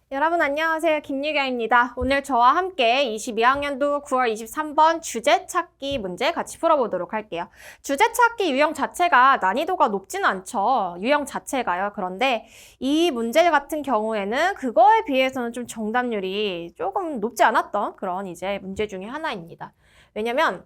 여러분 안녕하세요. 김유경입니다. 오늘 저와 함께 22학년도 9월 23번 주제 찾기 문제 같이 풀어보도록 할게요. 주제 찾기 유형 자체가 난이도가 높진 않죠. 유형 자체가요. 그런데 이 문제 같은 경우에는 그거에 비해서는 좀 정답률이 조금 높지 않았던 그런 이제 문제 중에 하나입니다. 왜냐면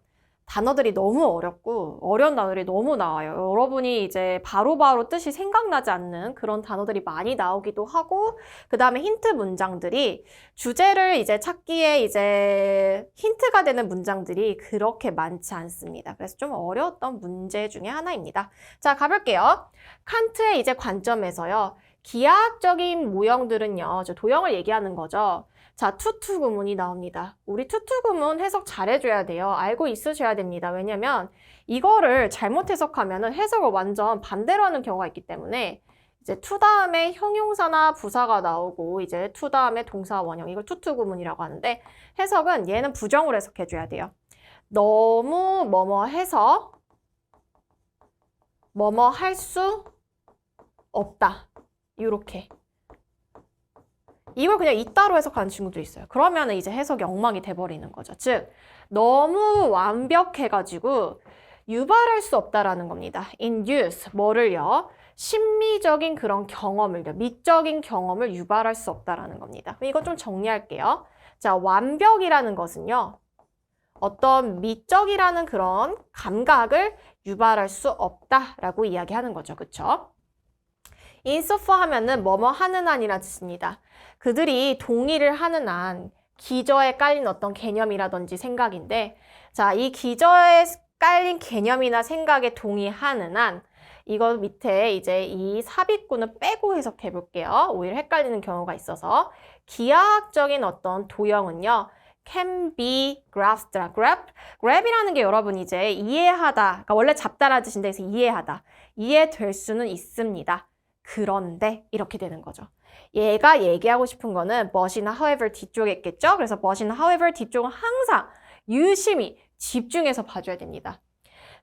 단어들이 너무 어렵고 어려운 단어들이 너무 나와요. 여러분이 이제 바로바로 뜻이 생각나지 않는 그런 단어들이 많이 나오기도 하고 그 다음에 힌트 문장들이 주제를 이제 찾기에 이제 힌트가 되는 문장들이 그렇게 많지 않습니다. 그래서 좀 어려웠던 문제 중에 하나입니다. 자, 가볼게요. 칸트의 이제 관점에서요. 기하학적인 모형들은요. 저 도형을 얘기하는 거죠. 자, 투투 구문이 나옵니다. 우리 투투 구문 해석 잘 해줘야 돼요. 알고 있으셔야 됩니다. 왜냐면 이거를 잘못 해석하면 해석을 완전 반대로 하는 경우가 있기 때문에 이제 투 다음에 형용사나 부사가 나오고 이제 투 다음에 동사 원형 이걸 투투 구문이라고 하는데 해석은 얘는 부정으로 해석해줘야 돼요. 너무 뭐뭐 해서 뭐뭐 할 수 없다. 이렇게. 이걸 그냥 이따로 해석하는 친구도 있어요. 그러면 이제 해석이 엉망이 돼버리는 거죠. 즉, 너무 완벽해가지고 유발할 수 없다라는 겁니다. induce, 뭐를요? 심미적인 그런 경험을요. 미적인 경험을 유발할 수 없다라는 겁니다. 이거 좀 정리할게요. 자, 완벽이라는 것은요. 어떤 미적이라는 그런 감각을 유발할 수 없다라고 이야기하는 거죠. 그쵸? insofar 하면은 뭐뭐 하는 한이라는 뜻입니다. 그들이 동의를 하는 한 기저에 깔린 어떤 개념이라든지 생각인데 자, 이 기저에 깔린 개념이나 생각에 동의하는 한 이거 밑에 이제 이 삽입구는 빼고 해석해 볼게요. 오히려 헷갈리는 경우가 있어서 기하학적인 어떤 도형은요. can be grasped. grab이라는 게 여러분 이제 이해하다. 그러니까 원래 잡다라는 뜻인데 그래서 이해하다. 이해될 수는 있습니다. 그런데 이렇게 되는 거죠. 얘가 얘기하고 싶은 거는 but이나 however 뒤쪽에 있겠죠? 그래서 but이나 however 뒤쪽은 항상 유심히 집중해서 봐줘야 됩니다.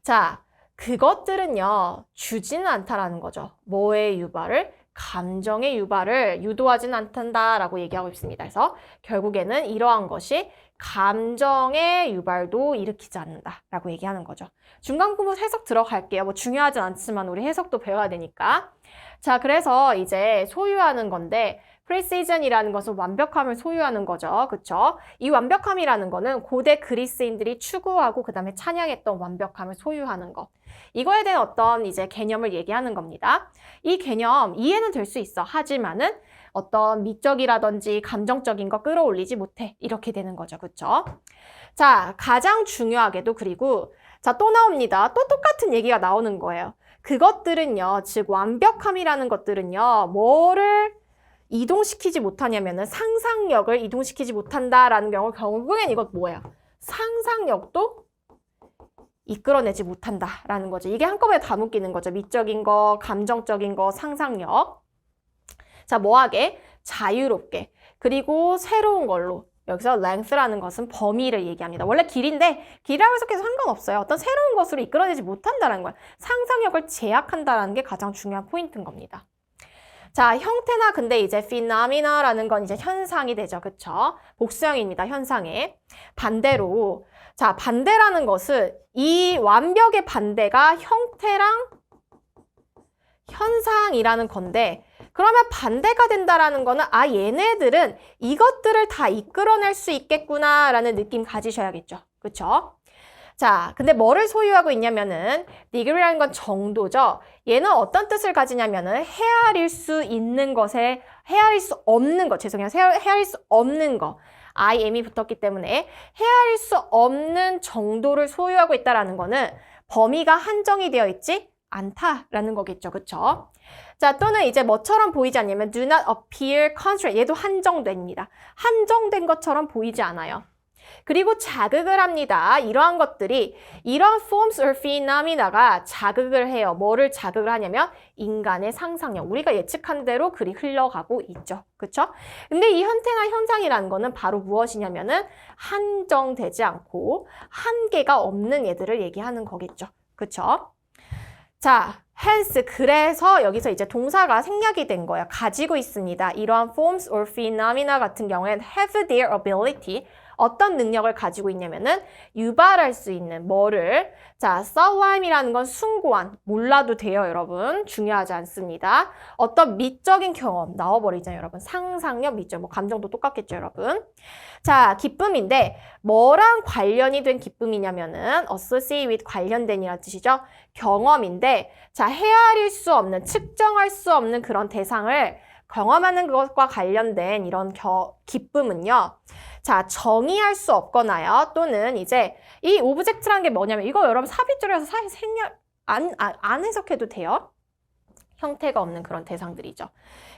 자, 그것들은요. 주지는 않다라는 거죠. 뭐의 유발을? 감정의 유발을 유도하지는 않는다라고 얘기하고 있습니다. 그래서 결국에는 이러한 것이 감정의 유발도 일으키지 않는다라고 얘기하는 거죠. 중간 부분 해석 들어갈게요. 뭐 중요하진 않지만 우리 해석도 배워야 되니까. 자, 그래서 이제 소유하는 건데 precision이라는 것은 완벽함을 소유하는 거죠. 그쵸? 이 완벽함이라는 거는 고대 그리스인들이 추구하고 그 다음에 찬양했던 완벽함을 소유하는 것. 이거에 대한 어떤 이제 개념을 얘기하는 겁니다. 이 개념 이해는 될 수 있어. 하지만은 어떤 미적이라든지 감정적인 거 끌어올리지 못해. 이렇게 되는 거죠. 그쵸? 자, 가장 중요하게도 그리고 자, 또 나옵니다. 또 똑같은 얘기가 나오는 거예요. 그것들은요, 즉 완벽함이라는 것들은요, 뭐를 이동시키지 못하냐면은 상상력을 이동시키지 못한다라는 경우 결국엔 이것 뭐예요? 상상력도 이끌어내지 못한다라는 거죠. 이게 한꺼번에 다 묶이는 거죠. 미적인 거, 감정적인 거, 상상력. 자, 뭐하게? 자유롭게. 그리고 새로운 걸로. 여기서 length라는 것은 범위를 얘기합니다. 원래 길인데 길이라고 해석해서 상관없어요. 어떤 새로운 것으로 이끌어내지 못한다는 거예요. 상상력을 제약한다는 게 가장 중요한 포인트인 겁니다. 자, 형태나 근데 이제 phenomena라는 건 이제 현상이 되죠. 그쵸? 복수형입니다. 현상에. 반대로 자, 반대라는 것은 이 완벽의 반대가 형태랑 현상이라는 건데 그러면 반대가 된다라는 거는 아 얘네들은 이것들을 다 이끌어낼 수 있겠구나라는 느낌 가지셔야겠죠. 그쵸? 자, 근데 뭐를 소유하고 있냐면은 degree라는 건 정도죠. 얘는 어떤 뜻을 가지냐면은 헤아릴 수 있는 것에 헤아릴 수 없는 것, 죄송해요. 헤아릴 수 없는 거. IM이 붙었기 때문에 헤아릴 수 없는 정도를 소유하고 있다라는 거는 범위가 한정이 되어 있지 않다라는 거겠죠. 그쵸? 자, 또는 이제 뭐처럼 보이지 않냐면 do not appear constrained. 얘도 한정됩니다. 한정된 것처럼 보이지 않아요. 그리고 자극을 합니다. 이러한 것들이 이런 forms or phenomena가 자극을 해요. 뭐를 자극을 하냐면 인간의 상상력. 우리가 예측한 대로 그리 흘러가고 있죠. 그쵸? 근데 이 형태나 현상이라는 거는 바로 무엇이냐면은 한정되지 않고 한계가 없는 얘들을 얘기하는 거겠죠. 그쵸? 자, hence 그래서 여기서 이제 동사가 생략이 된 거예요. 가지고 있습니다. 이러한 forms or phenomena 같은 경우에는 have their ability 어떤 능력을 가지고 있냐면은 유발할 수 있는 뭐를 자 sublime이라는 건 숭고한 몰라도 돼요 여러분 중요하지 않습니다. 어떤 미적인 경험 나와버리잖아요 여러분 상상력 미적 뭐 감정도 똑같겠죠 여러분. 자 기쁨인데 뭐랑 관련이 된 기쁨이냐면은 associate with 관련된이라는 뜻이죠. 경험인데 자 헤아릴 수 없는 측정할 수 없는 그런 대상을 경험하는 것과 관련된 이런 기쁨은요. 자, 정의할 수 없거나요. 또는 이제 이 오브젝트라는 게 뭐냐면 이거 여러분 삽입줄여서 사실 안 해석해도 돼요. 형태가 없는 그런 대상들이죠.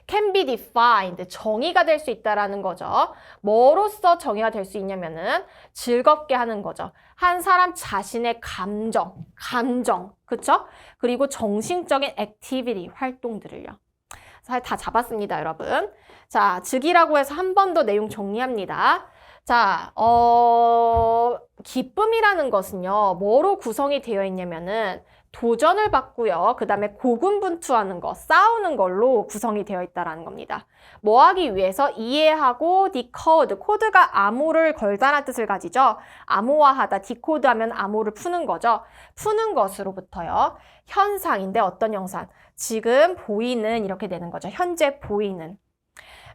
can be defined, 정의가 될 수 있다라는 거죠. 뭐로써 정의가 될 수 있냐면은 즐겁게 하는 거죠. 한 사람 자신의 감정, 그쵸? 그리고 정신적인 activity, 활동들을요. 다 잡았습니다, 여러분. 자, 즉이라고 해서 한 번 더 내용 정리합니다. 자, 기쁨이라는 것은요, 뭐로 구성이 되어 있냐면은 도전을 받고요. 그 다음에 고군분투하는 거, 싸우는 걸로 구성이 되어 있다는 겁니다. 뭐 하기 위해서 이해하고 decode, 코드가 암호를 걸다라는 뜻을 가지죠. 암호화하다, decode 하면 암호를 푸는 거죠. 푸는 것으로부터요. 현상인데 어떤 현상? 지금 보이는 이렇게 되는 거죠. 현재 보이는.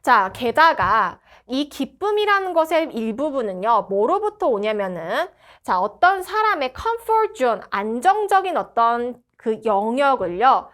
자, 게다가 이 기쁨이라는 것의 일부분은요. 뭐로부터 오냐면은 자, 어떤 사람의 comfort zone, 안정적인 어떤 그 영역을요.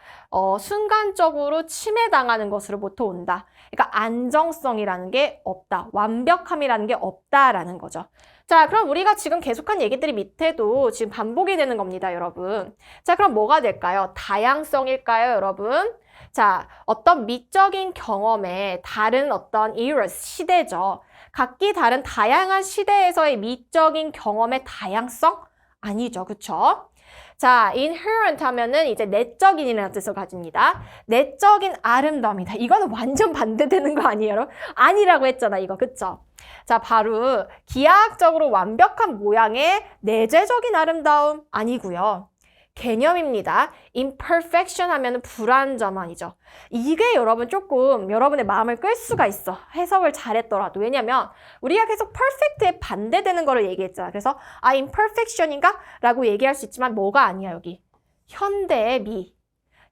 순간적으로 침해당하는 것으로부터 온다. 그러니까 안정성이라는 게 없다. 완벽함이라는 게 없다라는 거죠. 자, 그럼 우리가 지금 계속한 얘기들이 밑에도 지금 반복이 되는 겁니다, 여러분. 자, 그럼 뭐가 될까요? 다양성일까요, 여러분? 자, 어떤 미적인 경험의 다른 어떤 eras, 시대죠. 각기 다른 다양한 시대에서의 미적인 경험의 다양성? 아니죠, 그쵸? 자, inherent 하면은 이제 내적인이라는 뜻을 가집니다. 내적인 아름다움이다. 이거는 완전 반대되는 거 아니에요, 여러분? 아니라고 했잖아, 이거, 그쵸? 자, 바로 기하학적으로 완벽한 모양의 내재적인 아름다움 아니고요. 개념입니다. imperfection 하면은 불완전함이죠. 이게 여러분 조금 여러분의 마음을 끌 수가 있어. 해석을 잘했더라도. 왜냐면 우리가 계속 perfect에 반대되는 거를 얘기했잖아. 그래서 imperfection인가? 라고 얘기할 수 있지만 뭐가 아니야 여기. 현대의 미.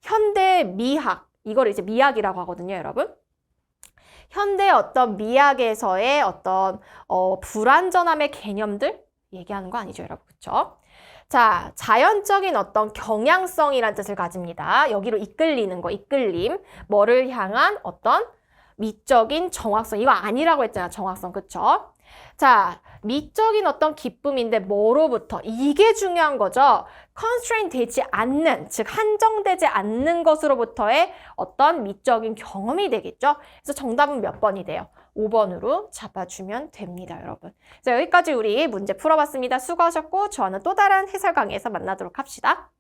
현대의 미학. 이걸 이제 미학이라고 하거든요, 여러분. 현대의 어떤 미학에서의 어떤 불완전함의 개념들 얘기하는 거 아니죠, 여러분. 그렇죠? 자, 자연적인 어떤 경향성이라는 뜻을 가집니다. 여기로 이끌리는 거, 이끌림. 뭐를 향한 어떤 미적인 정확성. 이거 아니라고 했잖아, 정확성. 그쵸? 자, 미적인 어떤 기쁨인데 뭐로부터? 이게 중요한 거죠. constraint 되지 않는, 즉 한정되지 않는 것으로부터의 어떤 미적인 경험이 되겠죠. 그래서 정답은 몇 번이 돼요? 5번으로 잡아주면 됩니다, 여러분. 자, 여기까지 우리 문제 풀어봤습니다. 수고하셨고 저는 또 다른 해설 강의에서 만나도록 합시다.